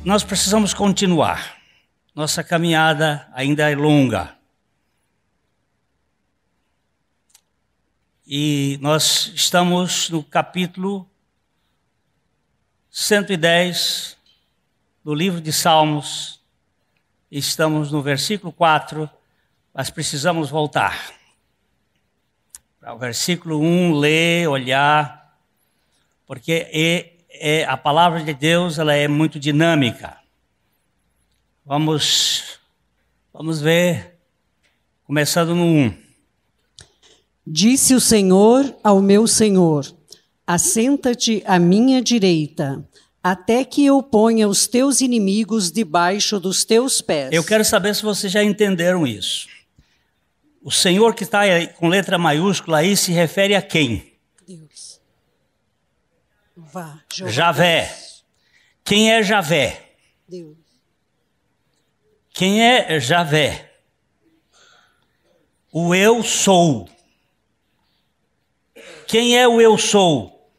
nós precisamos continuar. Nossa caminhada ainda é longa. E nós estamos no capítulo 110 do livro de Salmos. Estamos no versículo 4, mas precisamos voltar. Para o versículo 1, ler, olhar, porque a palavra de Deus ela é muito dinâmica. Vamos ver, começando no 1. Disse o Senhor ao meu Senhor: assenta-te à minha direita, até que eu ponha os teus inimigos debaixo dos teus pés. Eu quero saber se vocês já entenderam isso. O Senhor que está aí com letra maiúscula aí se refere a quem? Deus. Javé. Quem é Javé? Deus. Quem é Javé? O eu sou. Quem é o eu sou?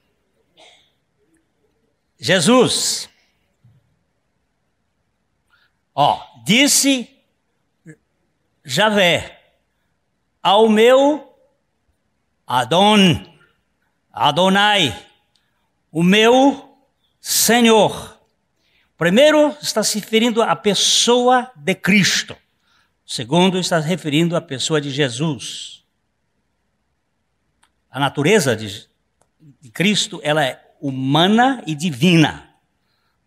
Jesus. Disse Javé ao meu Adonai, o meu Senhor. Primeiro está se referindo à pessoa de Cristo. Segundo está se referindo à pessoa de Jesus. A natureza de Cristo ela é humana e divina.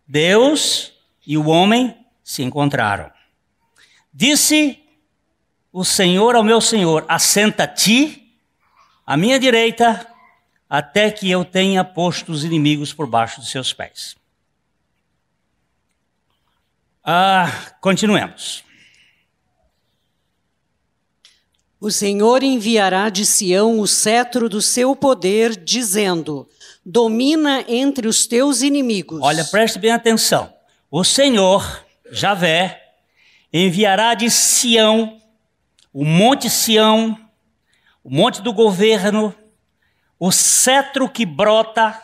Deus e o homem se encontraram. Disse o Senhor ao meu Senhor: assenta-te à minha direita, até que eu tenha posto os inimigos por baixo dos seus pés. Continuemos. O Senhor enviará de Sião o cetro do seu poder, dizendo: domina entre os teus inimigos. Olha, preste bem atenção. O Senhor, Javé, enviará de Sião, o monte Sião, o monte do governo, o cetro que brota,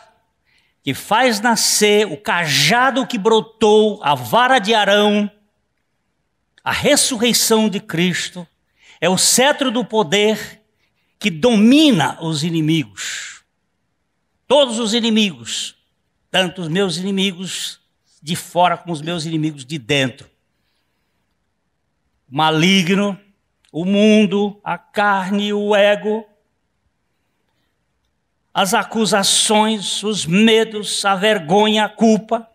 que faz nascer, o cajado que brotou, a vara de Arão, a ressurreição de Cristo. É o cetro do poder que domina os inimigos. Todos os inimigos, tanto os meus inimigos de fora como os meus inimigos de dentro. O maligno, o mundo, a carne, o ego, as acusações, os medos, a vergonha, a culpa,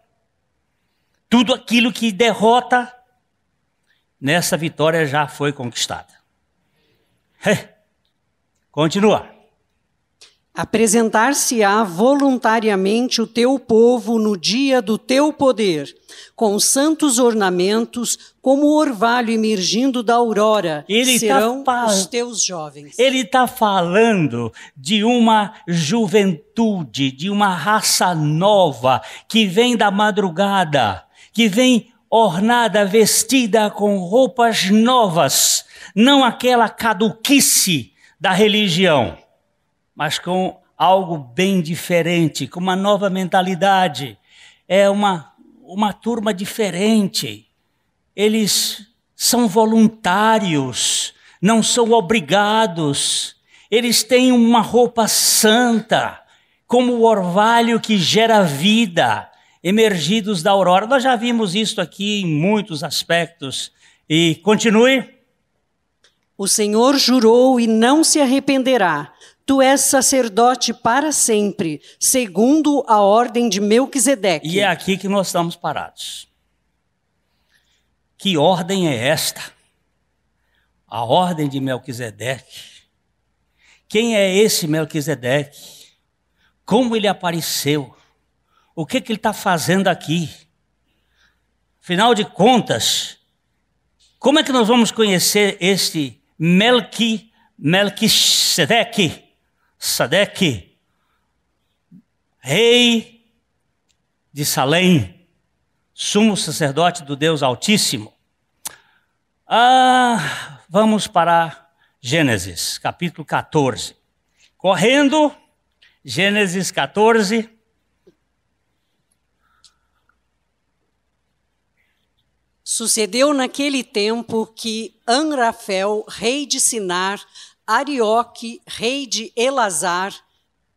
tudo aquilo que derrota, nessa vitória já foi conquistada. Continua. Apresentar-se-á voluntariamente o teu povo no dia do teu poder, com santos ornamentos, como o orvalho emergindo da aurora, serão os teus jovens. Ele está falando de uma juventude, de uma raça nova, que vem da madrugada, que vem ornada, vestida com roupas novas, não aquela caduquice da religião, mas com algo bem diferente, com uma nova mentalidade. É uma turma diferente. Eles são voluntários, não são obrigados. Eles têm uma roupa santa, como o orvalho que gera vida, emergidos da aurora. Nós já vimos isso aqui em muitos aspectos. E continue. O Senhor jurou e não se arrependerá. Tu és sacerdote para sempre, segundo a ordem de Melquisedeque. E é aqui que nós estamos parados. Que ordem é esta? A ordem de Melquisedeque. Quem é esse Melquisedeque? Como ele apareceu? O que ele está fazendo aqui? Afinal de contas, como é que nós vamos conhecer este Melquisedeque? Sadeque, rei de Salém, sumo sacerdote do Deus Altíssimo. Vamos para Gênesis, capítulo 14. Correndo, Gênesis 14. Sucedeu naquele tempo que Anrafel, rei de Sinar, Arioque, rei de Elazar,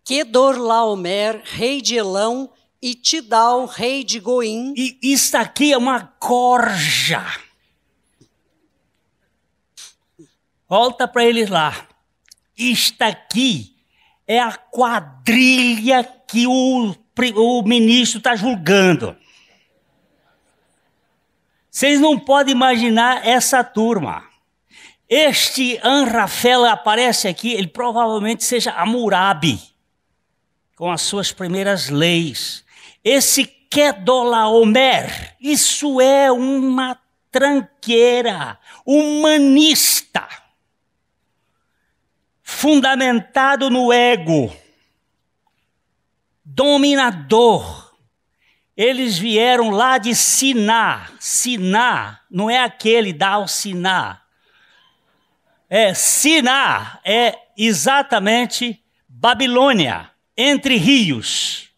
Quedorlaomer, rei de Elão, e Tidal, rei de Goim. E isso aqui é uma corja. Volta para eles lá. Isto aqui é a quadrilha que o ministro está julgando. Vocês não podem imaginar essa turma. Este Anrafel aparece aqui, ele provavelmente seja Hammurabi, com as suas primeiras leis. Esse Quedorlaomer, isso é uma tranqueira humanista, fundamentado no ego, dominador. Eles vieram lá de Siná. Siná não é aquele Dal Siná. Siná é exatamente Babilônia, entre rios.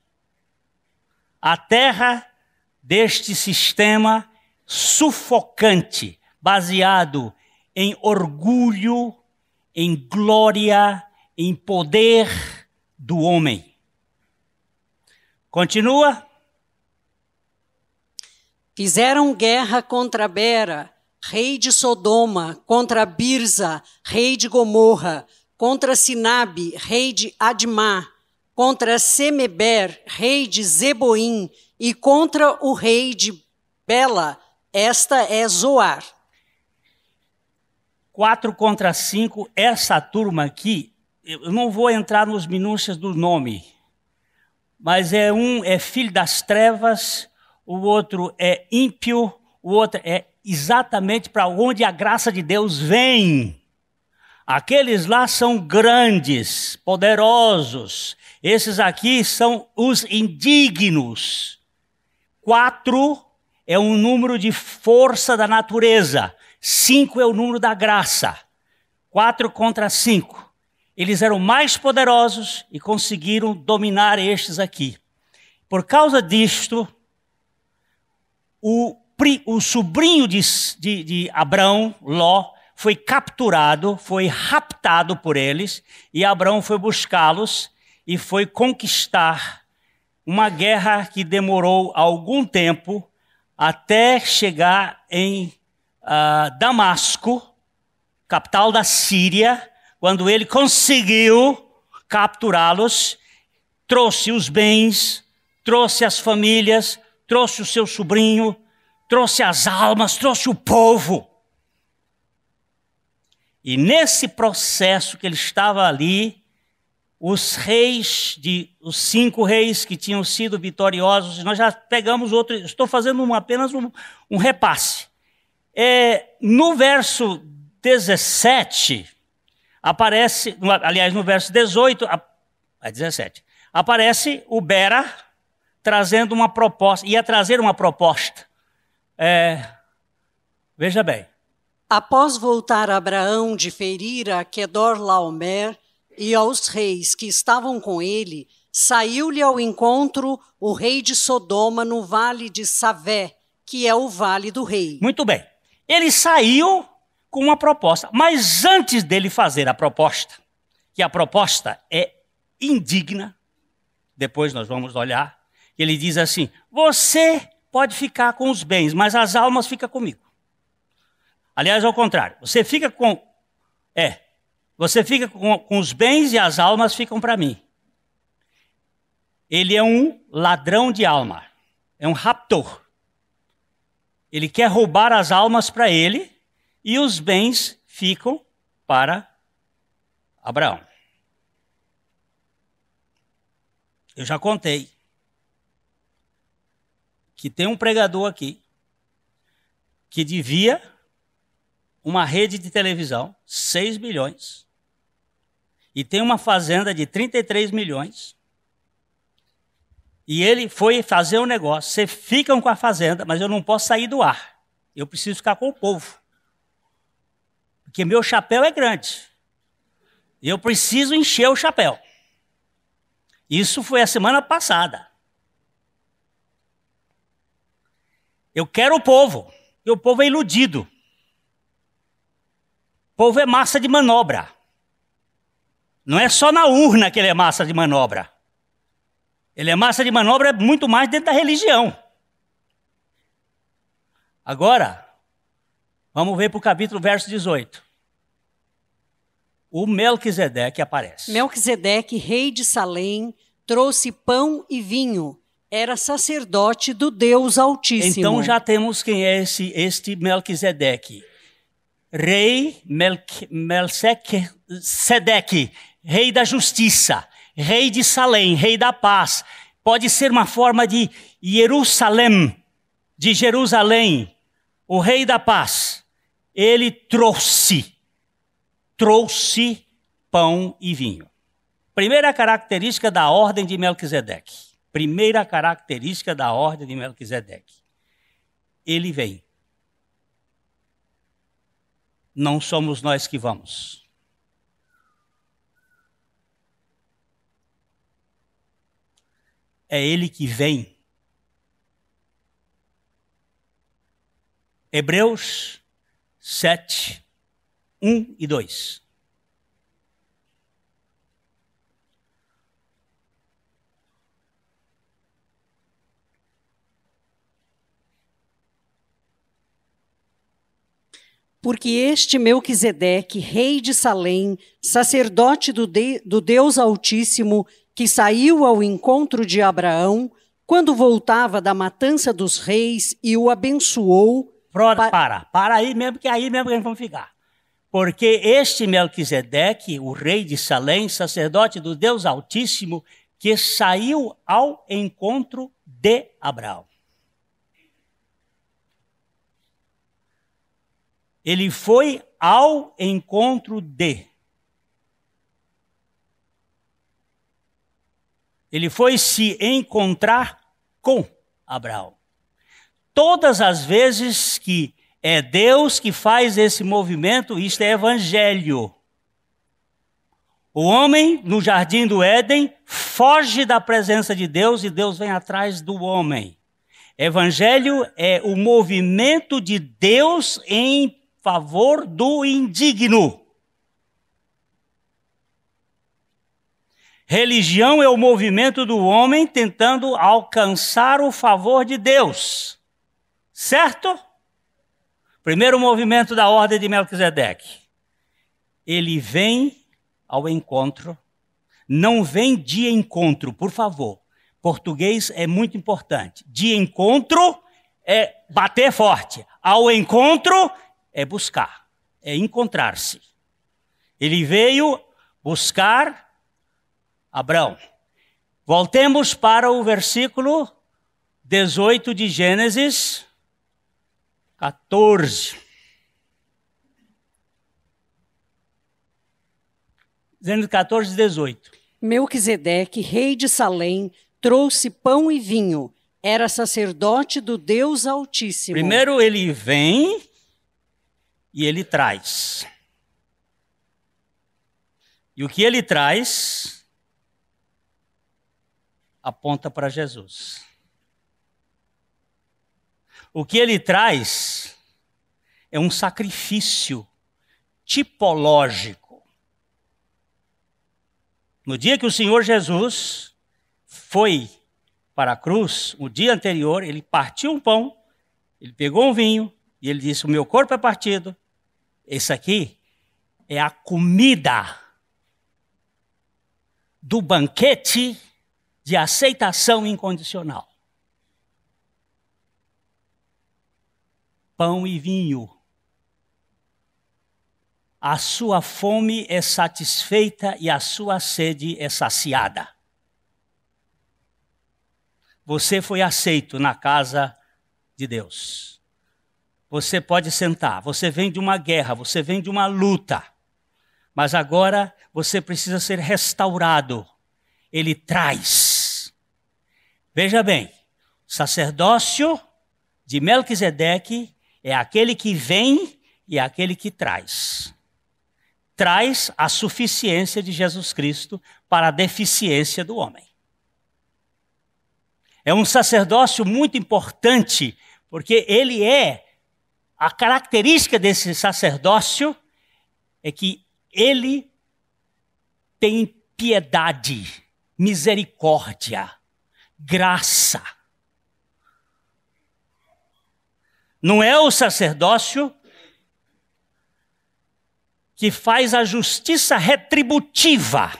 A terra deste sistema sufocante, baseado em orgulho, em glória, em poder do homem. Continua. Fizeram guerra contra Bera, rei de Sodoma, contra Birza, rei de Gomorra, contra Sinabe, rei de Admá, contra Semeber, rei de Zeboim, e contra o rei de Bela, esta é Zoar. 4 contra 5, essa turma aqui, eu não vou entrar nos minúcias do nome, mas um é filho das trevas, o outro é ímpio, o outro é exatamente para onde a graça de Deus vem. Aqueles lá são grandes, poderosos. Esses aqui são os indignos. 4 é um número de força da natureza. 5 é o número da graça. 4 contra 5. Eles eram mais poderosos e conseguiram dominar estes aqui. Por causa disto, o sobrinho de Abrão, Ló, foi capturado, foi raptado por eles, e Abrão foi buscá-los e foi conquistar uma guerra que demorou algum tempo até chegar em Damasco, capital da Síria. Quando ele conseguiu capturá-los, trouxe os bens, trouxe as famílias, trouxe o seu sobrinho, trouxe as almas, trouxe o povo. E nesse processo que ele estava ali, os 5 reis que tinham sido vitoriosos, nós já pegamos outro, estou fazendo apenas um repasse. No verso 17, aparece, aliás, no verso 18, 17, aparece o Bera trazendo uma proposta, ia trazer uma proposta. Veja bem. Após voltar Abraão de ferir a Quedorlaomer e aos reis que estavam com ele, saiu-lhe ao encontro o rei de Sodoma no vale de Savé, que é o vale do rei. Muito bem. Ele saiu com uma proposta, mas antes dele fazer a proposta, que a proposta é indigna, depois nós vamos olhar, ele diz assim: você pode ficar com os bens, mas as almas ficam comigo. Aliás, ao contrário, você fica com os bens e as almas ficam para mim. Ele é um ladrão de alma, é um raptor. Ele quer roubar as almas para ele e os bens ficam para Abraão. Eu já contei que tem um pregador aqui que devia uma rede de televisão, 6 milhões, e tem uma fazenda de 33 milhões, e ele foi fazer um negócio, vocês ficam com a fazenda, mas eu não posso sair do ar, eu preciso ficar com o povo, porque meu chapéu é grande, e eu preciso encher o chapéu. Isso foi a semana passada. Eu quero o povo E o povo é iludido. O povo é massa de manobra. Não é só na urna que ele é massa de manobra. Ele é massa de manobra muito mais dentro da religião. Agora, vamos ver para o capítulo, verso 18. O Melquisedeque aparece. Melquisedeque, rei de Salém, trouxe pão e vinho. Era sacerdote do Deus Altíssimo. Então já temos quem é este Melquisedeque. Rei Melquisedeque, rei da justiça, rei de Salém, rei da paz. Pode ser uma forma de Jerusalém, o rei da paz. Ele trouxe pão e vinho. Primeira característica da ordem de Melquisedeque. Primeira característica da ordem de Melquisedeque. Ele vem. Não somos nós que vamos. É ele que vem. Hebreus 7, 1 e 2. Porque este Melquisedeque, rei de Salém, sacerdote do Deus Altíssimo, que saiu ao encontro de Abraão, quando voltava da matança dos reis e o abençoou... Para aí mesmo, que aí mesmo que nós vamos ficar. Porque este Melquisedeque, o rei de Salém, sacerdote do Deus Altíssimo, que saiu ao encontro de Abraão. Ele foi ao encontro de. Ele foi se encontrar com Abraão. Todas as vezes que é Deus que faz esse movimento, isto é evangelho. O homem, no jardim do Éden, foge da presença de Deus e Deus vem atrás do homem. Evangelho é o movimento de Deus em favor do indigno. Religião é o movimento do homem tentando alcançar o favor de Deus. Certo? Primeiro movimento da ordem de Melquisedeque. Ele vem ao encontro. Não vem de encontro, por favor. Português é muito importante. De encontro é bater forte. Ao encontro é buscar, é encontrar-se. Ele veio buscar Abraão. Voltemos para o versículo 18 de Gênesis 14. Gênesis 14, 18. Melquisedeque, rei de Salém, trouxe pão e vinho. Era sacerdote do Deus Altíssimo. Primeiro ele vem e ele traz. E o que ele traz aponta para Jesus. O que ele traz é um sacrifício tipológico. No dia que o Senhor Jesus foi para a cruz, o dia anterior, ele partiu um pão, ele pegou um vinho e ele disse: o meu corpo é partido. Esse aqui é a comida do banquete de aceitação incondicional. Pão e vinho. A sua fome é satisfeita e a sua sede é saciada. Você foi aceito na casa de Deus. Você pode sentar. Você vem de uma guerra, você vem de uma luta. Mas agora você precisa ser restaurado. Ele traz. Veja bem, o sacerdócio de Melquisedeque é aquele que vem e é aquele que traz. Traz a suficiência de Jesus Cristo para a deficiência do homem. É um sacerdócio muito importante, porque ele é a característica desse sacerdócio é que ele tem piedade, misericórdia, graça. Não é o sacerdócio que faz a justiça retributiva,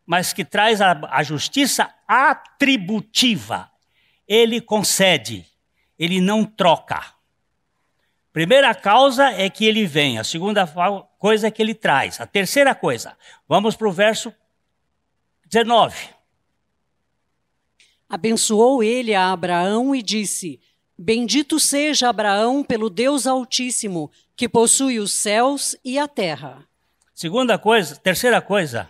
mas que traz a justiça atributiva. Ele concede, ele não troca. Primeira causa é que ele vem, a segunda coisa é que ele traz. A terceira coisa, vamos para o verso 19. Abençoou ele a Abraão e disse: Bendito seja Abraão pelo Deus Altíssimo, que possui os céus e a terra. Terceira coisa,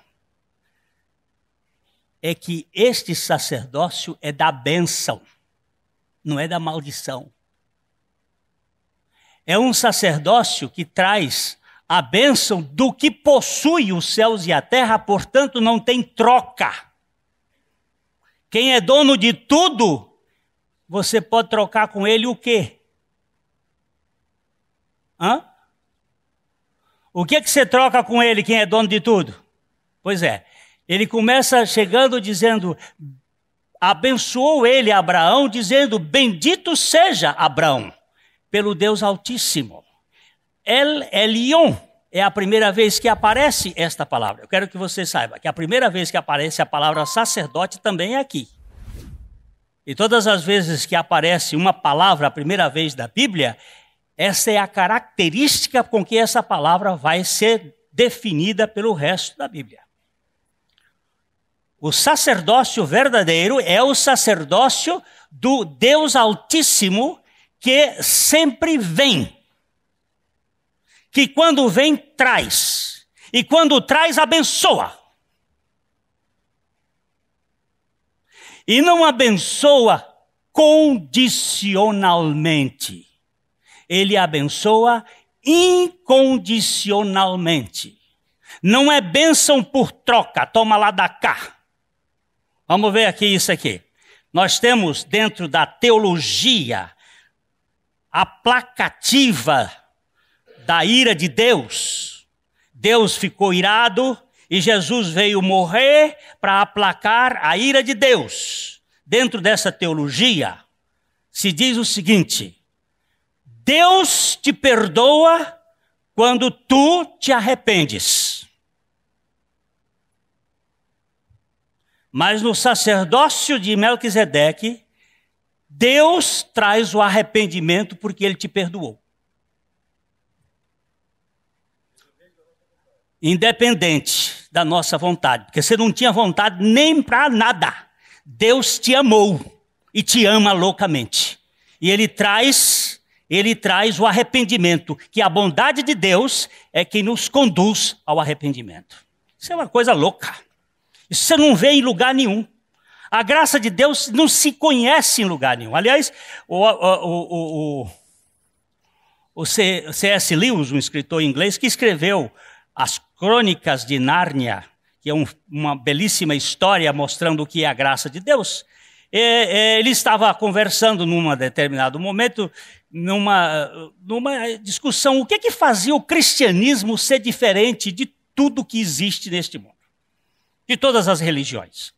é que este sacerdócio é da bênção, não é da maldição. É um sacerdócio que traz a bênção do que possui os céus e a terra, portanto não tem troca. Quem é dono de tudo, você pode trocar com ele o quê? O que você troca com ele, quem é dono de tudo? Pois é, ele começa chegando dizendo, abençoou ele Abraão, dizendo, bendito seja Abraão, pelo Deus Altíssimo. El Elyon é a primeira vez que aparece esta palavra. Eu quero que você saiba que a primeira vez que aparece a palavra sacerdote também é aqui. E todas as vezes que aparece uma palavra a primeira vez da Bíblia, essa é a característica com que essa palavra vai ser definida pelo resto da Bíblia. O sacerdócio verdadeiro é o sacerdócio do Deus Altíssimo, que sempre vem. Que quando vem, traz. E quando traz, abençoa. E não abençoa condicionalmente. Ele abençoa incondicionalmente. Não é bênção por troca, toma lá da cá. Vamos ver aqui isso aqui. Nós temos dentro da teologia aplacativa da ira de Deus. Deus ficou irado e Jesus veio morrer para aplacar a ira de Deus. Dentro dessa teologia se diz o seguinte: Deus te perdoa quando tu te arrependes. Mas no sacerdócio de Melquisedeque, Deus traz o arrependimento porque ele te perdoou. Independente da nossa vontade, porque você não tinha vontade nem para nada. Deus te amou e te ama loucamente. E ele traz o arrependimento, que a bondade de Deus é quem nos conduz ao arrependimento. Isso é uma coisa louca. Isso você não vê em lugar nenhum. A graça de Deus não se conhece em lugar nenhum. Aliás, o C.S. Lewis, um escritor inglês, que escreveu as Crônicas de Nárnia, que é uma belíssima história mostrando o que é a graça de Deus, ele estava conversando num determinado momento, numa discussão, o que fazia o cristianismo ser diferente de tudo que existe neste mundo, de todas as religiões.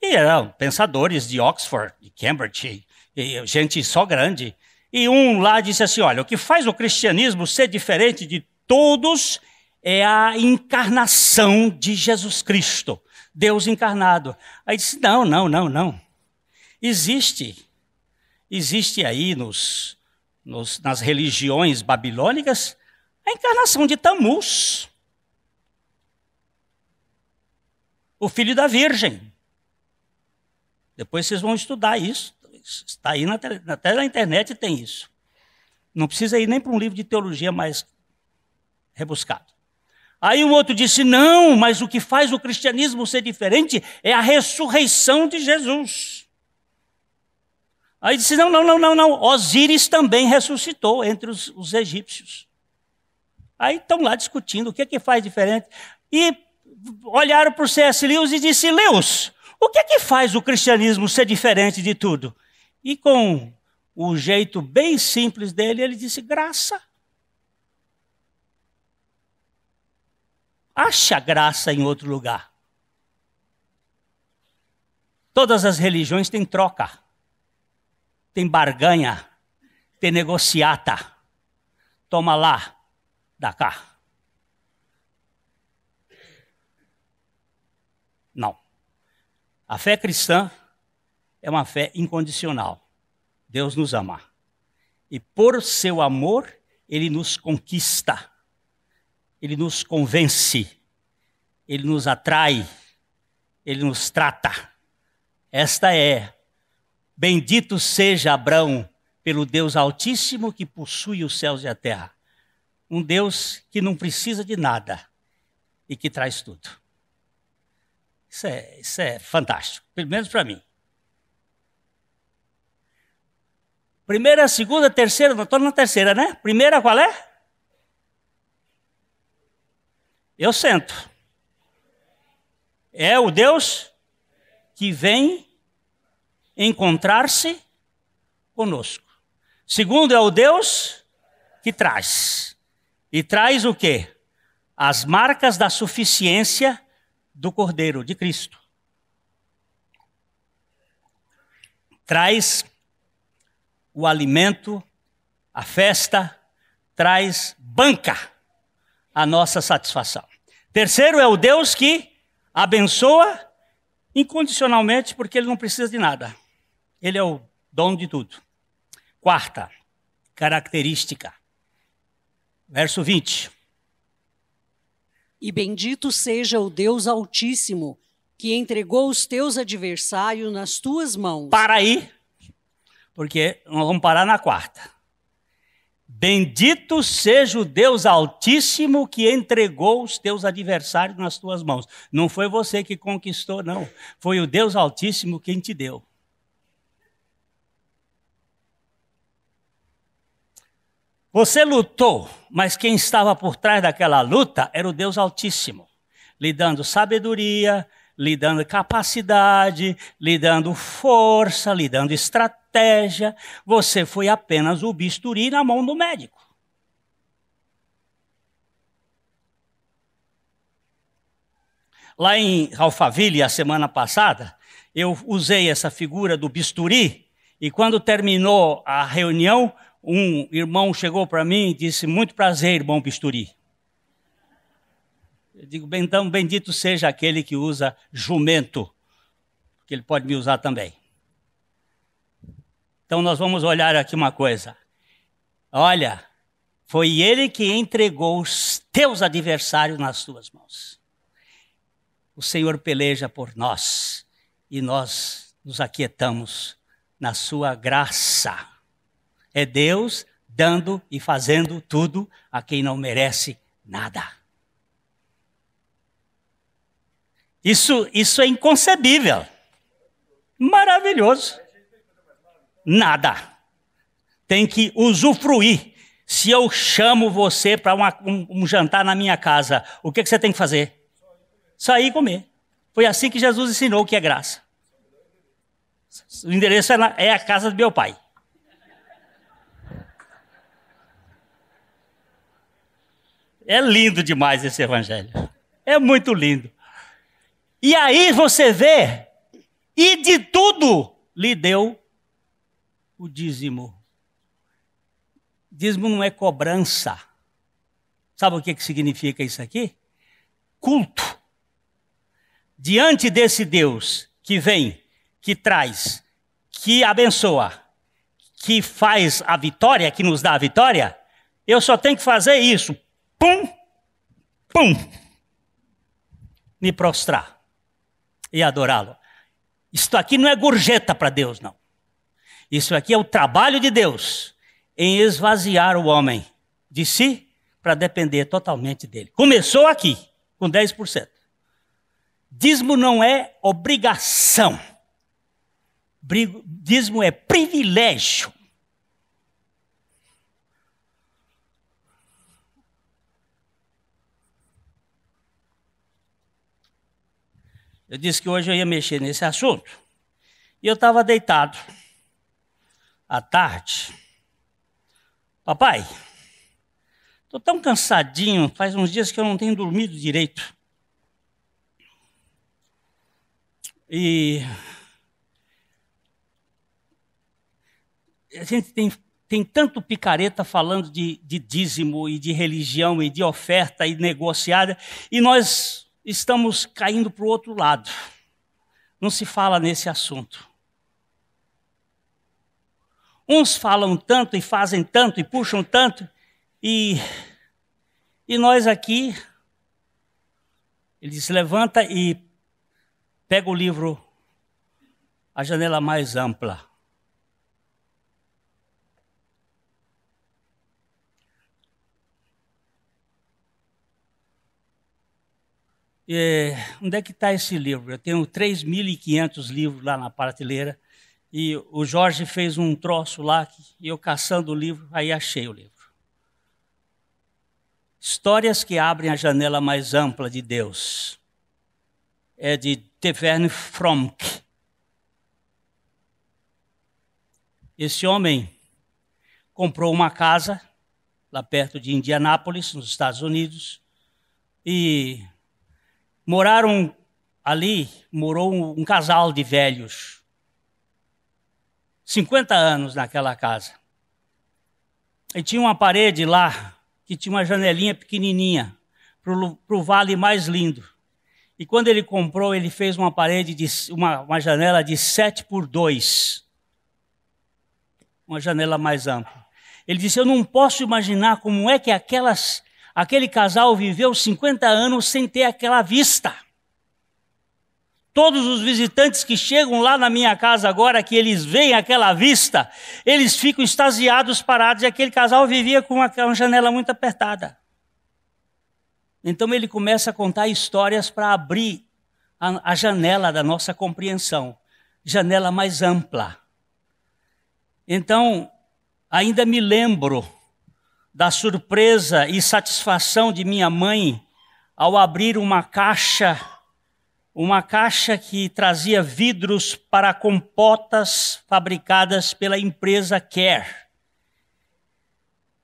E eram pensadores de Oxford, de Cambridge, e gente só grande. E um lá disse assim, olha, o que faz o cristianismo ser diferente de todos é a encarnação de Jesus Cristo, Deus encarnado. Aí disse, não. Existe aí nas religiões babilônicas a encarnação de Tamuz, o filho da Virgem. Depois vocês vão estudar isso. Está aí até na internet tem isso. Não precisa ir nem para um livro de teologia mais rebuscado. Aí um outro disse, não, mas o que faz o cristianismo ser diferente é a ressurreição de Jesus. Aí disse, não. Osíris também ressuscitou entre os egípcios. Aí estão lá discutindo o que faz diferente. E olharam para o C.S. Lewis e disse, Lewis, o que faz o cristianismo ser diferente de tudo? E com o jeito bem simples dele, ele disse: graça. Acha graça em outro lugar. Todas as religiões têm troca, tem barganha, tem negociata. Toma lá, dá cá. Não. A fé cristã é uma fé incondicional. Deus nos ama. E por seu amor, Ele nos conquista. Ele nos convence. Ele nos atrai. Ele nos trata. Esta é: bendito seja Abrão pelo Deus Altíssimo que possui os céus e a terra. Um Deus que não precisa de nada e que traz tudo. Isso é fantástico, pelo menos para mim. Primeira, segunda, terceira, não estou na terceira, né? Primeira qual é? Eu sento. É o Deus que vem encontrar-se conosco. Segundo, é o Deus que traz. E traz o quê? As marcas da suficiência do Cordeiro, de Cristo. Traz o alimento, a festa, banca a nossa satisfação. Terceiro, é o Deus que abençoa incondicionalmente, porque Ele não precisa de nada. Ele é o dono de tudo. Quarta característica, verso 20. E bendito seja o Deus Altíssimo, que entregou os teus adversários nas tuas mãos. Para aí, porque nós vamos parar na quarta. Bendito seja o Deus Altíssimo que entregou os teus adversários nas tuas mãos. Não foi você que conquistou, não. Foi o Deus Altíssimo quem te deu. Você lutou, mas quem estava por trás daquela luta era o Deus Altíssimo, lhe dando sabedoria, lhe dando capacidade, lhe dando força, lhe dando estratégia. Você foi apenas o bisturi na mão do médico. Lá em Alphaville, a semana passada, eu usei essa figura do bisturi, e quando terminou a reunião, um irmão chegou para mim e disse: muito prazer, irmão bisturi. Eu digo: então, bendito seja aquele que usa jumento, que ele pode me usar também. Então nós vamos olhar aqui uma coisa. Olha, foi ele que entregou os teus adversários nas tuas mãos. O Senhor peleja por nós e nós nos aquietamos na sua graça. É Deus dando e fazendo tudo a quem não merece nada. Isso é inconcebível. Maravilhoso. Nada. Tem que usufruir. Se eu chamo você para um jantar na minha casa, o que você tem que fazer? Sair e comer. Foi assim que Jesus ensinou o que é graça. O endereço é a casa do meu pai. É lindo demais esse evangelho. É muito lindo. E aí você vê, e de tudo lhe deu o dízimo. Dízimo não é cobrança. Sabe o que significa isso aqui? Culto. Diante desse Deus que vem, que traz, que abençoa, que faz a vitória, que nos dá a vitória, eu só tenho que fazer isso. Pum, pum, me prostrar e adorá-lo. Isto aqui não é gorjeta para Deus, não. Isso aqui é o trabalho de Deus em esvaziar o homem de si para depender totalmente dele. Começou aqui, com 10%. Dízimo não é obrigação. Dízimo é privilégio. Eu disse que hoje eu ia mexer nesse assunto. E eu estava deitado à tarde. Papai, estou tão cansadinho, faz uns dias que eu não tenho dormido direito. E a gente tem tanto picareta falando de dízimo e de religião e de oferta e negociada, e nós estamos caindo para o outro lado. Não se fala nesse assunto. Uns falam tanto e fazem tanto e puxam tanto, e nós aqui, ele se levanta e pega o livro A Janela Mais Ampla. Onde é que está esse livro? Eu tenho 3.500 livros lá na prateleira, e o Jorge fez um troço lá, e eu caçando o livro, aí achei o livro. Histórias que abrem a janela mais ampla de Deus. É de Teverne Fromk. Esse homem comprou uma casa lá perto de Indianápolis, nos Estados Unidos, e morou um casal de velhos, 50 anos naquela casa. E tinha uma parede lá, que tinha uma janelinha pequenininha, para o vale mais lindo. E quando ele comprou, ele fez uma parede, uma janela de 7x2. Uma janela mais ampla. Ele disse, eu não posso imaginar como é que aquele casal viveu 50 anos sem ter aquela vista. Todos os visitantes que chegam lá na minha casa agora, que eles veem aquela vista, eles ficam extasiados, parados, e aquele casal vivia com uma janela muito apertada. Então ele começa a contar histórias para abrir a janela da nossa compreensão, janela mais ampla. Então, ainda me lembro da surpresa e satisfação de minha mãe ao abrir uma caixa que trazia vidros para compotas fabricadas pela empresa Care.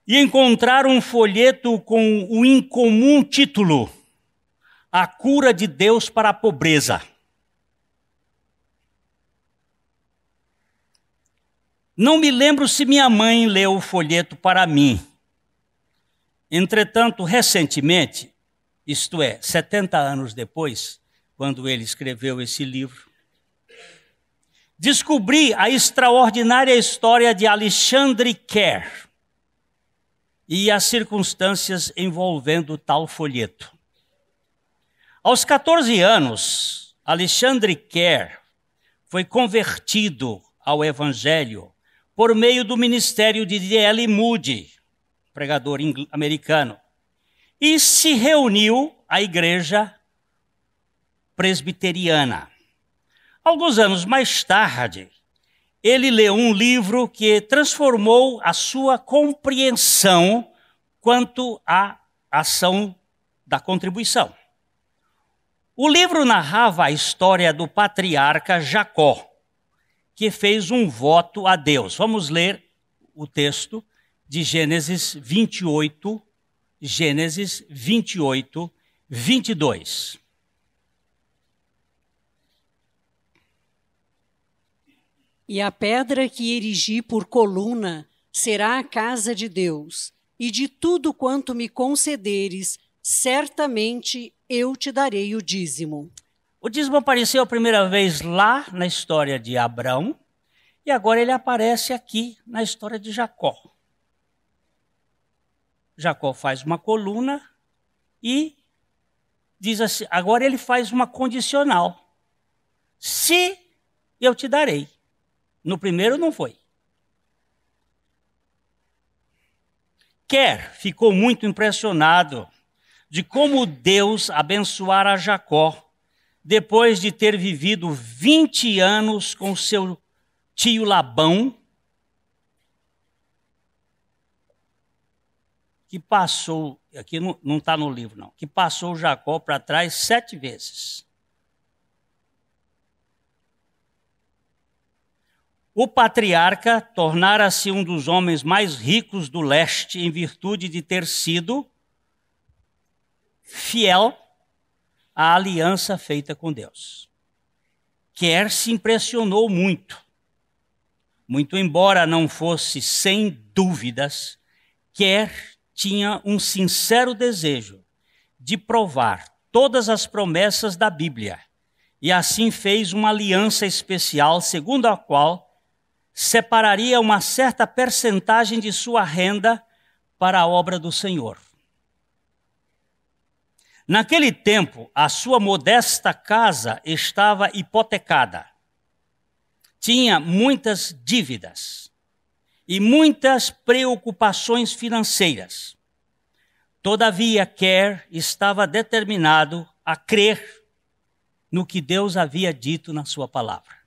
E encontrar um folheto com o incomum título, A Cura de Deus para a Pobreza. Não me lembro se minha mãe leu o folheto para mim. Entretanto, recentemente, isto é, 70 anos depois, quando ele escreveu esse livro, descobri a extraordinária história de Alexandre Care e as circunstâncias envolvendo tal folheto. Aos 14 anos, Alexandre Care foi convertido ao Evangelho por meio do ministério de D.L. Moody, pregador americano, e se reuniu à igreja presbiteriana. Alguns anos mais tarde, ele leu um livro que transformou a sua compreensão quanto à ação da contribuição. O livro narrava a história do patriarca Jacó, que fez um voto a Deus. Vamos ler o texto de Gênesis 28, 22. E a pedra que erigi por coluna será a casa de Deus, e de tudo quanto me concederes, certamente eu te darei o dízimo. O dízimo apareceu a primeira vez lá na história de Abraão, e agora ele aparece aqui na história de Jacó. Jacó faz uma coluna e diz assim, agora ele faz uma condicional. Se eu te darei. No primeiro não foi. Care ficou muito impressionado de como Deus abençoara Jacó depois de ter vivido 20 anos com seu tio Labão, que passou, aqui não está no livro não, que passou Jacó para trás 7 vezes. O patriarca tornara-se um dos homens mais ricos do leste em virtude de ter sido fiel à aliança feita com Deus. Quer se impressionou muito embora não fosse sem dúvidas, Quer tinha um sincero desejo de provar todas as promessas da Bíblia e assim fez uma aliança especial segundo a qual separaria uma certa percentagem de sua renda para a obra do Senhor. Naquele tempo, a sua modesta casa estava hipotecada. Tinha muitas dívidas e muitas preocupações financeiras. Todavia, Quer estava determinado a crer no que Deus havia dito na sua palavra.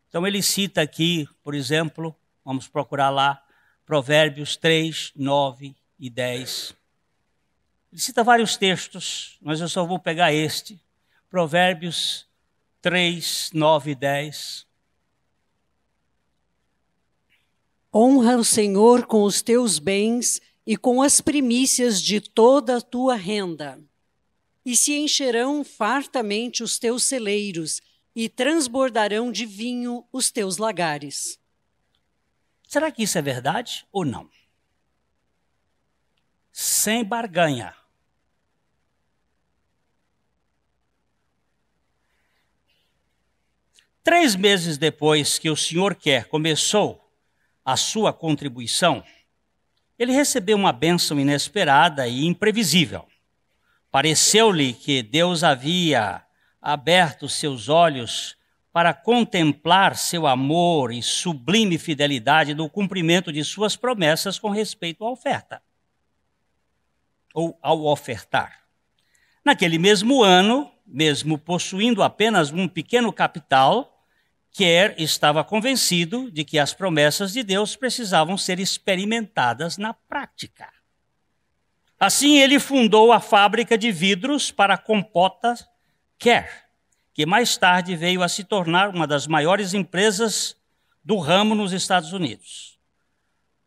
Então ele cita aqui, por exemplo, vamos procurar lá, Provérbios 3, 9 e 10. Ele cita vários textos, mas eu só vou pegar este, Provérbios 3, 9 e 10. Honra o Senhor com os teus bens e com as primícias de toda a tua renda. E se encherão fartamente os teus celeiros, e transbordarão de vinho os teus lagares. Será que isso é verdade ou não? Sem barganha. Três meses depois que o Sr. Quer começou a sua contribuição, ele recebeu uma bênção inesperada e imprevisível. Pareceu-lhe que Deus havia aberto seus olhos para contemplar seu amor e sublime fidelidade no cumprimento de suas promessas com respeito à oferta, ou ao ofertar. Naquele mesmo ano, mesmo possuindo apenas um pequeno capital, Quer estava convencido de que as promessas de Deus precisavam ser experimentadas na prática. Assim, ele fundou a fábrica de vidros para compotas Quer, que mais tarde veio a se tornar uma das maiores empresas do ramo nos Estados Unidos.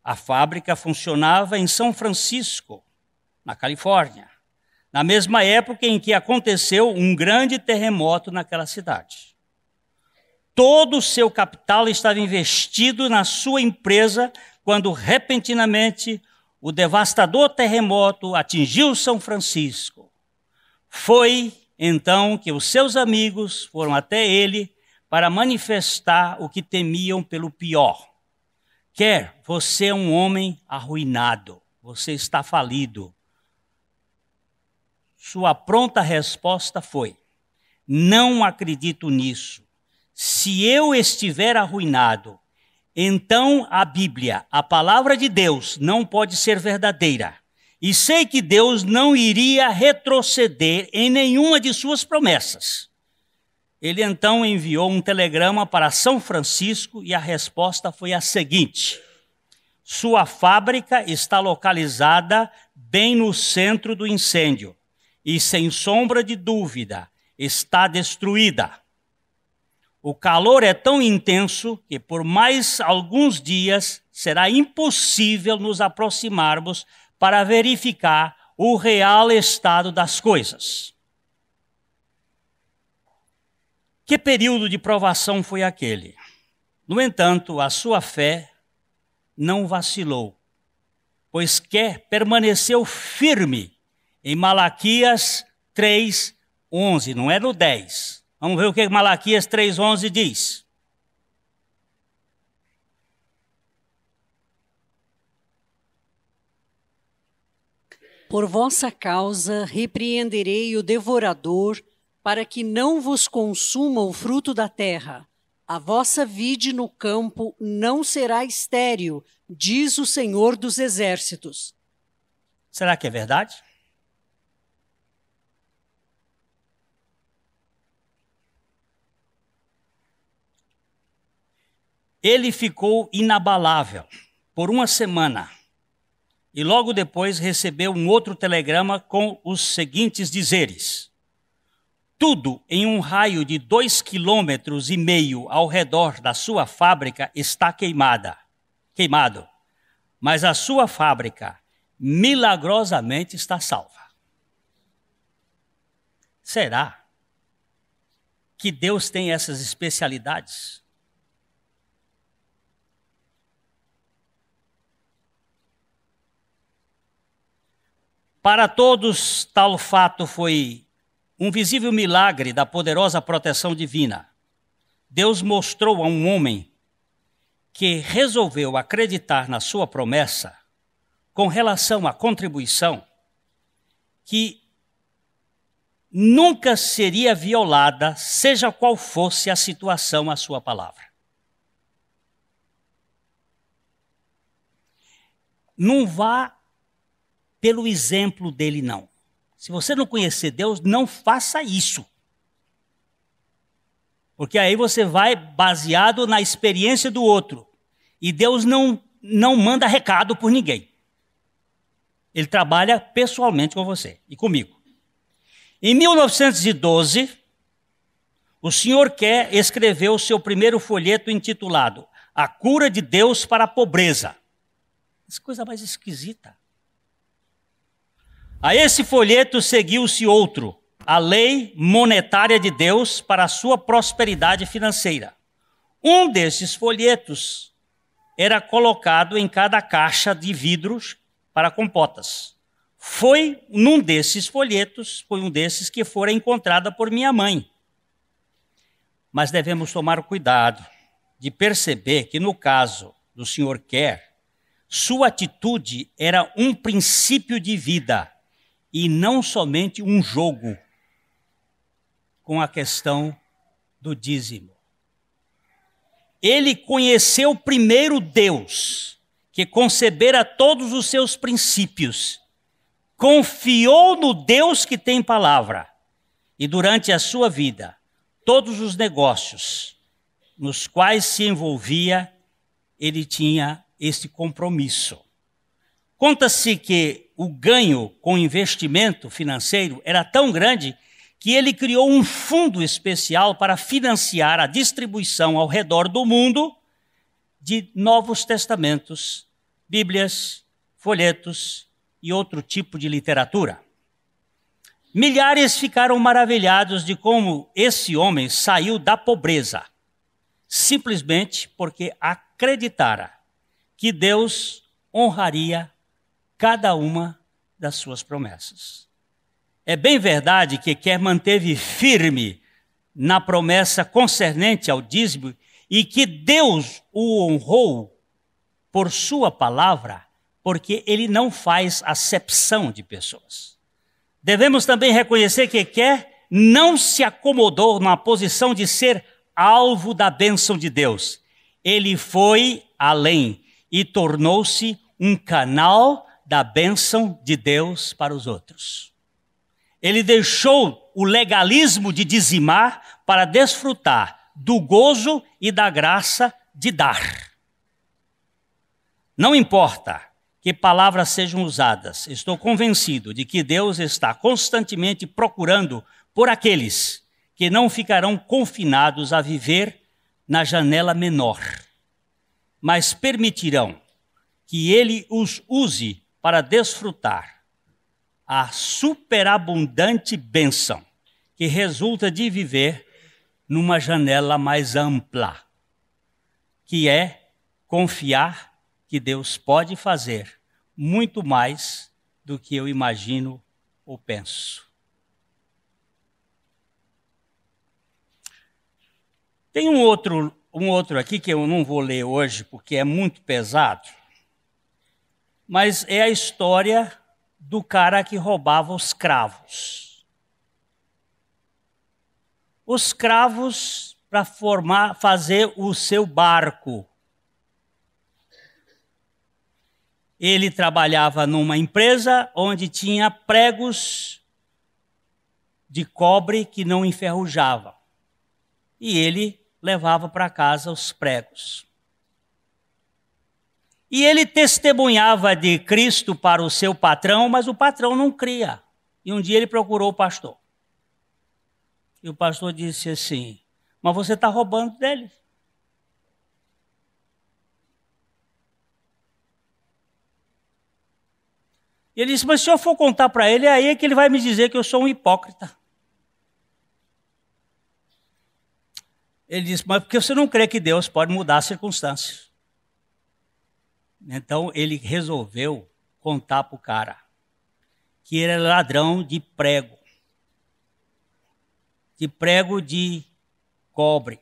A fábrica funcionava em São Francisco, na Califórnia, na mesma época em que aconteceu um grande terremoto naquela cidade. Todo o seu capital estava investido na sua empresa quando, repentinamente, o devastador terremoto atingiu São Francisco. Foi então que os seus amigos foram até ele para manifestar o que temiam pelo pior. Quer, você é um homem arruinado, você está falido. Sua pronta resposta foi: não acredito nisso. Se eu estiver arruinado, então a Bíblia, a palavra de Deus, não pode ser verdadeira. E sei que Deus não iria retroceder em nenhuma de suas promessas. Ele então enviou um telegrama para São Francisco e a resposta foi a seguinte: sua fábrica está localizada bem no centro do incêndio e, sem sombra de dúvida, está destruída. O calor é tão intenso que por mais alguns dias será impossível nos aproximarmos para verificar o real estado das coisas. Que período de provação foi aquele? No entanto, a sua fé não vacilou, pois Quer permaneceu firme em Malaquias 3:11, não é no 10. Vamos ver o que Malaquias 3:11 diz. Por vossa causa repreenderei o devorador, para que não vos consuma o fruto da terra. A vossa vide no campo não será estéril, diz o Senhor dos Exércitos. Será que é verdade? Ele ficou inabalável por uma semana e logo depois recebeu um outro telegrama com os seguintes dizeres: tudo em um raio de 2,5 quilômetros ao redor da sua fábrica está queimado. Mas a sua fábrica milagrosamente está salva. Será que Deus tem essas especialidades? Para todos, tal fato foi um visível milagre da poderosa proteção divina. Deus mostrou a um homem que resolveu acreditar na sua promessa com relação à contribuição, que nunca seria violada, seja qual fosse a situação, a sua palavra. Não vá pelo exemplo dele, não. Se você não conhecer Deus, não faça isso. Porque aí você vai baseado na experiência do outro. E Deus não manda recado por ninguém. Ele trabalha pessoalmente com você e comigo. Em 1912, o Sr. Kerr escreveu o seu primeiro folheto intitulado A Cura de Deus para a Pobreza. Essa coisa mais esquisita. A esse folheto seguiu-se outro, a lei monetária de Deus para a sua prosperidade financeira. Um desses folhetos era colocado em cada caixa de vidros para compotas. Foi um desses que fora encontrada por minha mãe. Mas devemos tomar cuidado de perceber que no caso do Sr. Kerr, sua atitude era um princípio de vida e não somente um jogo com a questão do dízimo. Ele conheceu primeiro Deus, que concebera todos os seus princípios, confiou no Deus que tem palavra, e durante a sua vida, todos os negócios nos quais se envolvia, ele tinha esse compromisso. Conta-se que o ganho com investimento financeiro era tão grande que ele criou um fundo especial para financiar a distribuição ao redor do mundo de Novos Testamentos, Bíblias, folhetos e outro tipo de literatura. Milhares ficaram maravilhados de como esse homem saiu da pobreza, simplesmente porque acreditara que Deus honraria cada uma das suas promessas. É bem verdade que Kerr manteve firme na promessa concernente ao dízimo e que Deus o honrou por sua palavra, porque ele não faz acepção de pessoas. Devemos também reconhecer que Kerr não se acomodou na posição de ser alvo da bênção de Deus. Ele foi além e tornou-se um canal da bênção de Deus para os outros. Ele deixou o legalismo de dizimar para desfrutar do gozo e da graça de dar. Não importa que palavras sejam usadas, estou convencido de que Deus está constantemente procurando por aqueles que não ficarão confinados a viver na janela menor, mas permitirão que Ele os use para desfrutar a superabundante bênção que resulta de viver numa janela mais ampla, que é confiar que Deus pode fazer muito mais do que eu imagino ou penso. Tem um outro aqui que eu não vou ler hoje porque é muito pesado, mas é a história do cara que roubava os cravos. Os cravos para fazer o seu barco. Ele trabalhava numa empresa onde tinha pregos de cobre que não enferrujavam. E ele levava para casa os pregos. E ele testemunhava de Cristo para o seu patrão, mas o patrão não cria. E um dia ele procurou o pastor. E o pastor disse assim, mas você está roubando dele. E ele disse, mas se eu for contar para ele, é aí que ele vai me dizer que eu sou um hipócrita. Ele disse, mas porque você não crê que Deus pode mudar as circunstâncias. Então ele resolveu contar para o cara que ele era ladrão de prego de cobre.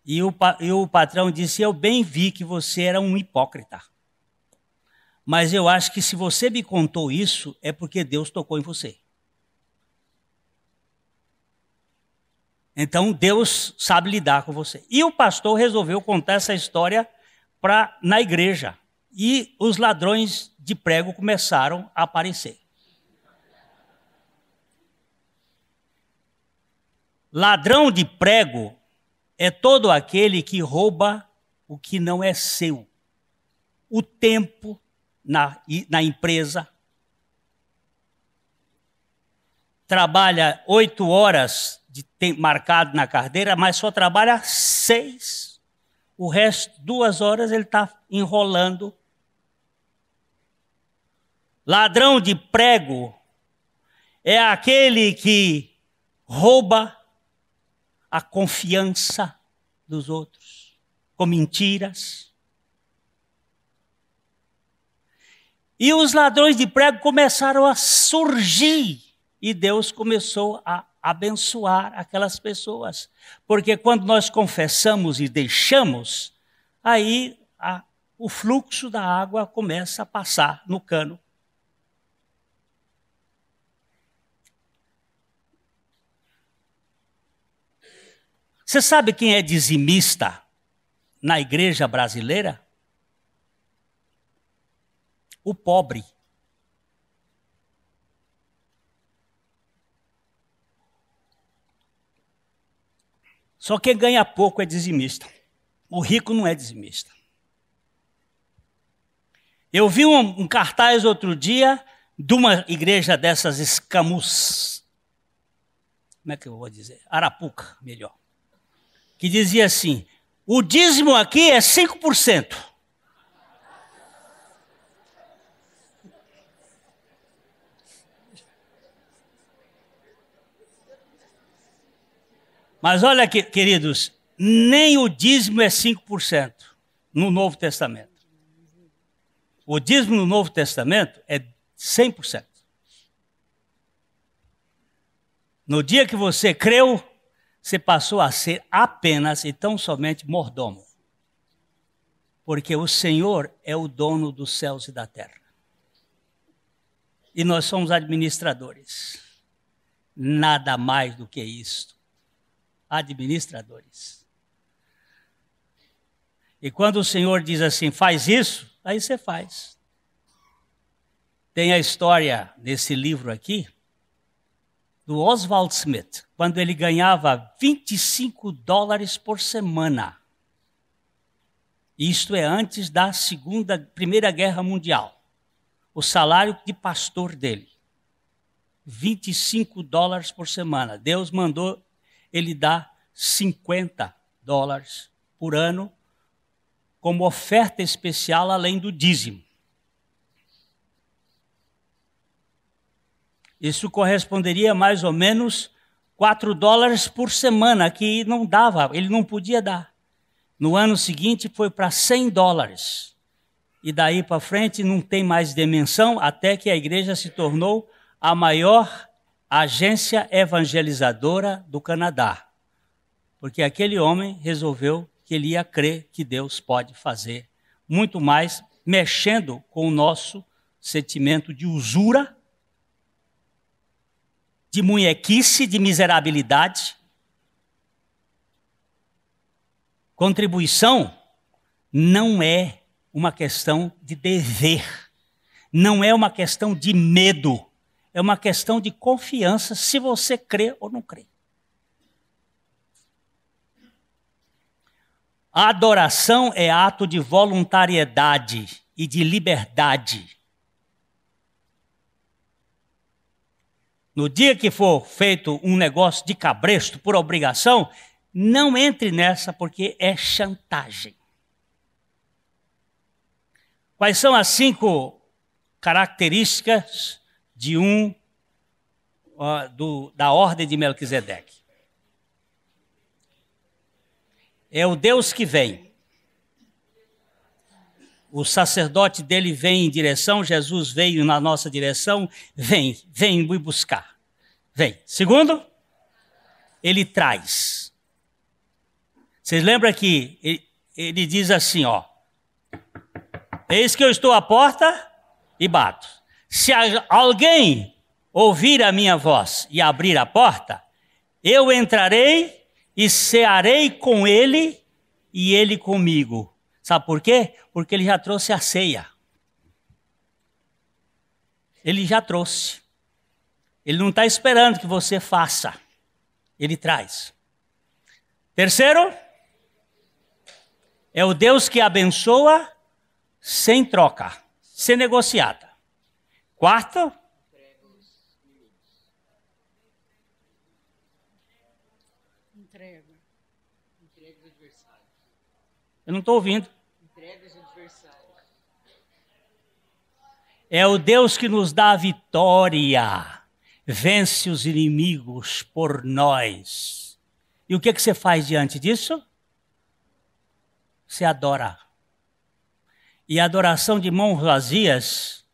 E o patrão disse, eu bem vi que você era um hipócrita. Mas eu acho que se você me contou isso, é porque Deus tocou em você. Então Deus sabe lidar com você. E o pastor resolveu contar essa história na igreja. E os ladrões de prego começaram a aparecer. Ladrão de prego é todo aquele que rouba o que não é seu. O tempo na empresa. Trabalha 8 horas de tempo marcado na carteira, mas só trabalha 6. O resto, 2 horas, ele está enrolando. Ladrão de prego é aquele que rouba a confiança dos outros com mentiras. E os ladrões de prego começaram a surgir e Deus começou a abençoar aquelas pessoas. Porque quando nós confessamos e deixamos, aí o fluxo da água começa a passar no cano. Você sabe quem é dizimista na igreja brasileira? O pobre. Só quem ganha pouco é dizimista. O rico não é dizimista. Eu vi um cartaz outro dia de uma igreja dessas escamus. Como é que eu vou dizer? Arapuca, melhor. Que dizia assim, o dízimo aqui é 5%. Mas olha aqui, queridos, nem o dízimo é 5% no Novo Testamento. O dízimo no Novo Testamento é 100%. No dia que você creu, você passou a ser apenas e tão somente mordomo. Porque o Senhor é o dono dos céus e da terra. E nós somos administradores. Nada mais do que isto. Administradores. E quando o Senhor diz assim, faz isso, aí você faz. Tem a história desse livro aqui, do Oswald Smith, quando ele ganhava $25 por semana. Isto é antes da Primeira Guerra Mundial. O salário de pastor dele. $25 por semana. Deus mandou ele dar $50 por ano como oferta especial além do dízimo. Isso corresponderia a mais ou menos $4 por semana, que não dava, ele não podia dar. No ano seguinte foi para $100. E daí para frente não tem mais dimensão, até que a igreja se tornou a maior agência evangelizadora do Canadá. Porque aquele homem resolveu que ele ia crer que Deus pode fazer muito mais, mexendo com o nosso sentimento de usura, de munhequice, de miserabilidade. Contribuição não é uma questão de dever, não é uma questão de medo, é uma questão de confiança, se você crê ou não crê. A adoração é ato de voluntariedade e de liberdade. no dia que for feito um negócio de cabresto por obrigação, não entre nessa, porque é chantagem. Quais são as 5 características de da ordem de Melquisedeque? É o Deus que vem. O sacerdote dele vem em direção, Jesus veio na nossa direção, vem me buscar. Vem. Segundo, ele traz. Vocês lembram que ele diz assim, ó: eis que eu estou à porta e bato. Se alguém ouvir a minha voz e abrir a porta, eu entrarei e cearei com ele e ele comigo. Sabe por quê? Porque ele já trouxe a ceia. Ele já trouxe. Ele não está esperando que você faça. Ele traz. Terceiro, é o Deus que abençoa sem troca, sem negociada. Quarto, entrega os adversários. Eu não estou ouvindo. Entrega os adversários. É o Deus que nos dá a vitória, vence os inimigos por nós. E o que você faz diante disso? Você adora. E a adoração de mãos vazias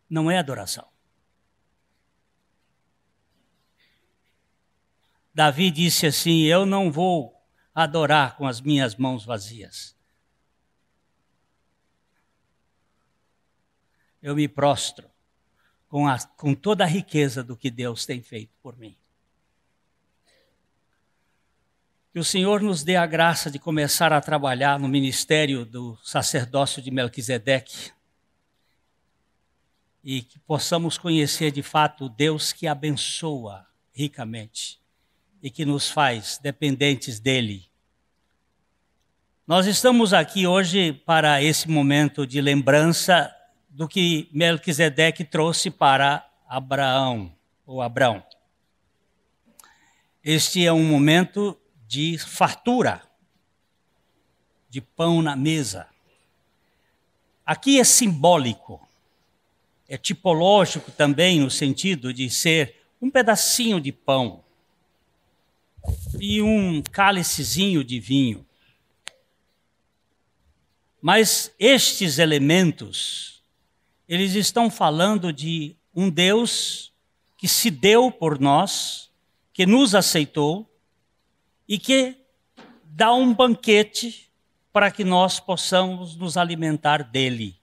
não é adoração. Davi disse assim: eu não vou adorar com as minhas mãos vazias. Eu me prostro com toda a riqueza do que Deus tem feito por mim. Que o Senhor nos dê a graça de começar a trabalhar no ministério do sacerdócio de Melquisedeque e que possamos conhecer de fato o Deus que abençoa ricamente e que nos faz dependentes dele. Nós estamos aqui hoje para esse momento de lembrança do que Melquisedeque trouxe para Abraão, ou Abrão. Este é um momento de fartura, de pão na mesa. Aqui é simbólico, é tipológico também no sentido de ser um pedacinho de pão e um cálicezinho de vinho. Mas estes elementos, eles estão falando de um Deus que se deu por nós, que nos aceitou e que dá um banquete para que nós possamos nos alimentar dele.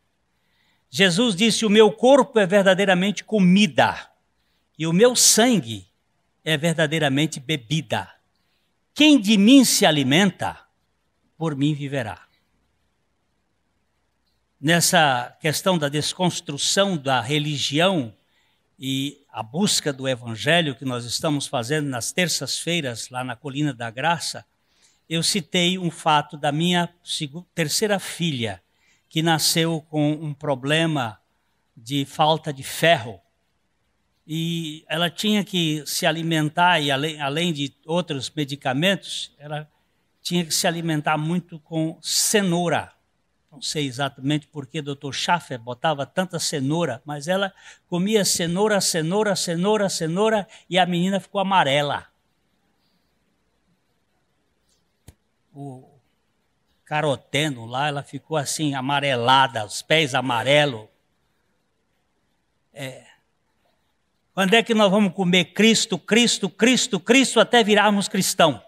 Jesus disse: o meu corpo é verdadeiramente comida e o meu sangue é verdadeiramente bebida. Quem de mim se alimenta, por mim viverá. Nessa questão da desconstrução da religião e a busca do evangelho que nós estamos fazendo nas terças-feiras lá na Colina da Graça, eu citei um fato da minha terceira filha, que nasceu com um problema de falta de ferro. E ela tinha que se alimentar, e além de outros medicamentos, ela tinha que se alimentar muito com cenoura. Não sei exatamente por que o Dr. Schaffer botava tanta cenoura, mas ela comia cenoura, e a menina ficou amarela. O caroteno lá, ela ficou assim amarelada, os pés amarelos. Quando é que nós vamos comer Cristo, até virarmos cristão?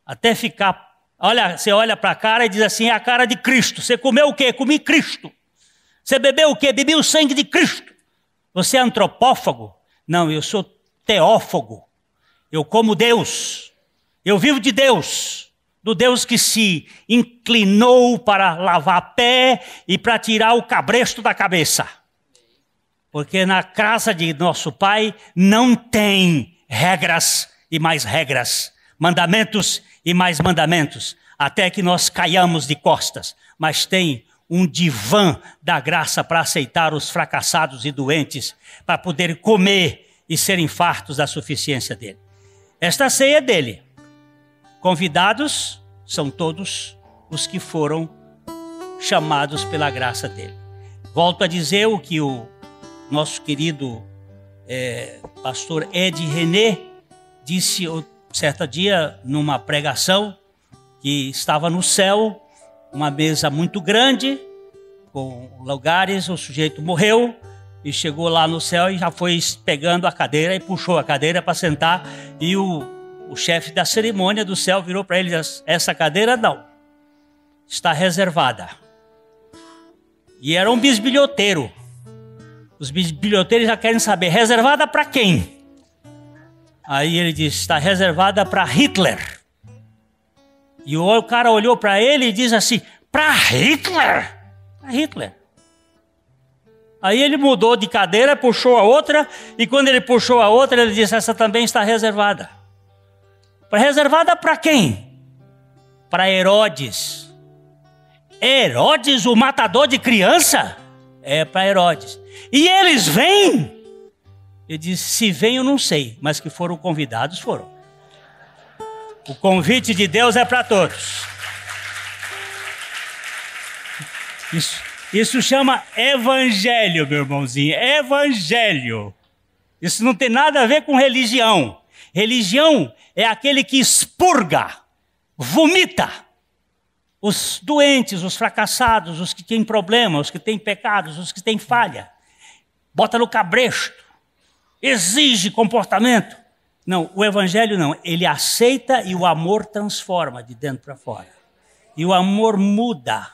Até ficar... Olha, você olha para a cara e diz assim: é a cara de Cristo. Você comeu o quê? Comi Cristo. Você bebeu o quê? Bebi o sangue de Cristo. Você é antropófago? Não, eu sou teófago. Eu como Deus. Eu vivo de Deus. Do Deus que se inclinou para lavar pé e para tirar o cabresto da cabeça. Porque na casa de nosso Pai não tem regras e mais regras, mandamentos e mais mandamentos, até que nós caiamos de costas. Mas tem um divã da graça para aceitar os fracassados e doentes, para poder comer e serem fartos da suficiência dele. Esta ceia é dele. Convidados são todos os que foram chamados pela graça dele. Volto a dizer o que o nosso querido pastor Ed René disse certo dia numa pregação, que estava no céu, uma mesa muito grande, com lugares, o sujeito morreu e chegou lá no céu e já foi pegando a cadeira e puxou a cadeira para sentar, e o chefe da cerimônia do céu virou para ele e disse: essa cadeira não, está reservada. E era um bisbilhoteiro. Os bisbilhoteiros já querem saber, reservada para quem? Aí ele disse: está reservada para Hitler. E o cara olhou para ele e disse assim: para Hitler? Para Hitler. Aí ele mudou de cadeira, puxou a outra, e quando ele puxou a outra, ele disse: essa também está reservada. Reservada para quem? Para Herodes. Herodes, o matador de criança? É para Herodes. E eles vêm? Ele disse: se vêm eu não sei, mas que foram convidados, foram. O convite de Deus é para todos. Isso chama evangelho, meu irmãozinho. Evangelho. Isso não tem nada a ver com religião. Religião é aquele que expurga, vomita os doentes, os fracassados, os que têm problema, os que têm pecados, os que têm falha. Bota no cabresto. Exige comportamento. Não, o evangelho não. Ele aceita e o amor transforma de dentro para fora. E o amor muda.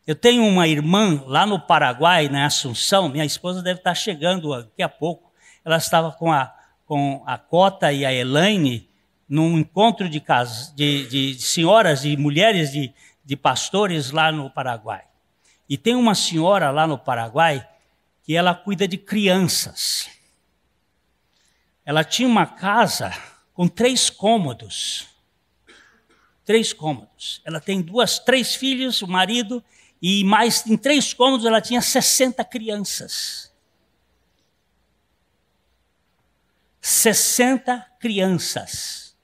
Eu tenho uma irmã lá no Paraguai, na Assunção. Minha esposa deve estar chegando daqui a pouco. Ela estava com a Cota e a Elaine num encontro de senhoras e mulheres de pastores lá no Paraguai. E tem uma senhora lá no Paraguai que ela cuida de crianças. Ela tinha uma casa com 3 cômodos. 3 cômodos. Ela tem 3 filhos, o marido, e mais em 3 cômodos ela tinha 60 crianças. 60 crianças.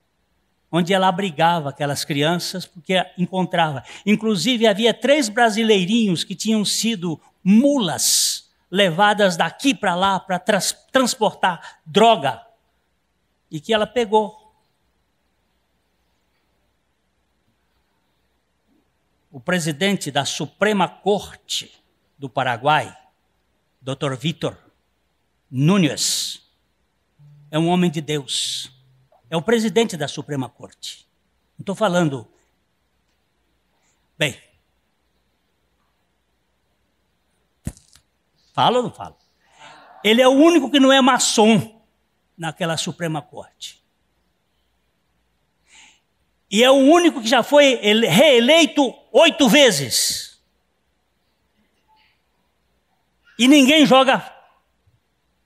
Onde ela abrigava aquelas crianças, porque encontrava. Inclusive havia 3 brasileirinhos que tinham sido mulas levadas daqui para lá para transportar droga. E que ela pegou. O presidente da Suprema Corte do Paraguai, Dr. Vítor Núñez, é um homem de Deus. É o presidente da Suprema Corte. Não estou falando... Bem, falo ou não falo? Ele é o único que não é maçom naquela Suprema Corte. E é o único que já foi reeleito 8 vezes. E ninguém joga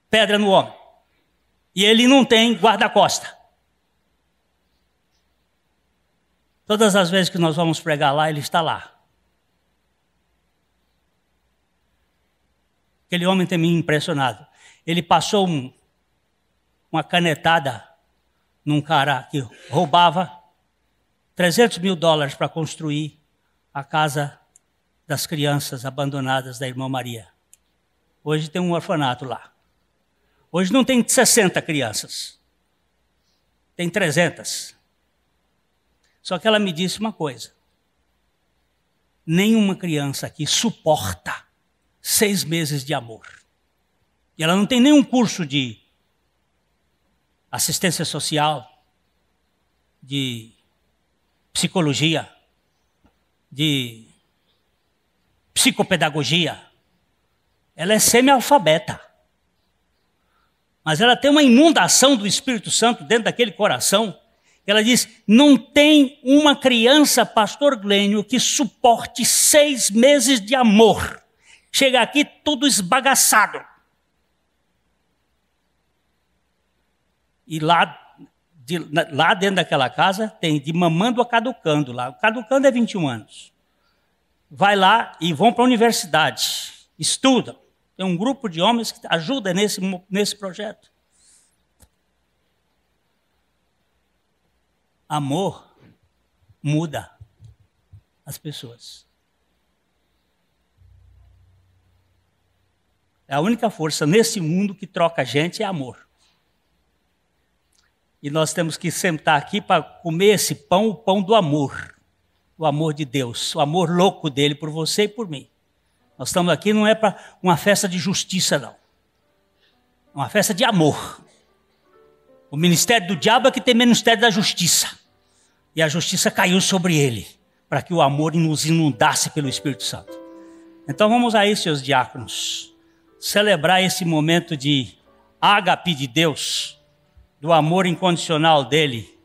pedra no homem. E ele não tem guarda-costa. Todas as vezes que nós vamos pregar lá, ele está lá. Aquele homem tem me impressionado. Ele passou uma canetada num cara que roubava $300 mil para construir a casa das crianças abandonadas da irmã Maria. Hoje tem um orfanato lá. Hoje não tem 60 crianças. Tem 300. Só que ela me disse uma coisa. Nenhuma criança aqui suporta 6 meses de amor. E ela não tem nenhum curso de assistência social, de psicologia, de psicopedagogia. Ela é semi-alfabeta. Mas ela tem uma inundação do Espírito Santo dentro daquele coração. Ela diz, não tem uma criança, pastor Glênio, que suporte 6 meses de amor. Chega aqui tudo esbagaçado. E lá dentro daquela casa tem de mamando a caducando lá. O caducando é 21 anos. vai lá e vão para a universidade, estudam. Tem um grupo de homens que ajuda nesse projeto. Amor muda as pessoas. A única força nesse mundo que troca a gente é amor. E nós temos que sentar aqui para comer esse pão, o pão do amor. O amor de Deus, o amor louco dele por você e por mim. Nós estamos aqui não é para uma festa de justiça, não. É uma festa de amor. O ministério do diabo é que tem ministério da justiça. E a justiça caiu sobre ele, para que o amor nos inundasse pelo Espírito Santo. Então vamos aí, seus diáconos, celebrar esse momento de ágape de Deus, do amor incondicional dele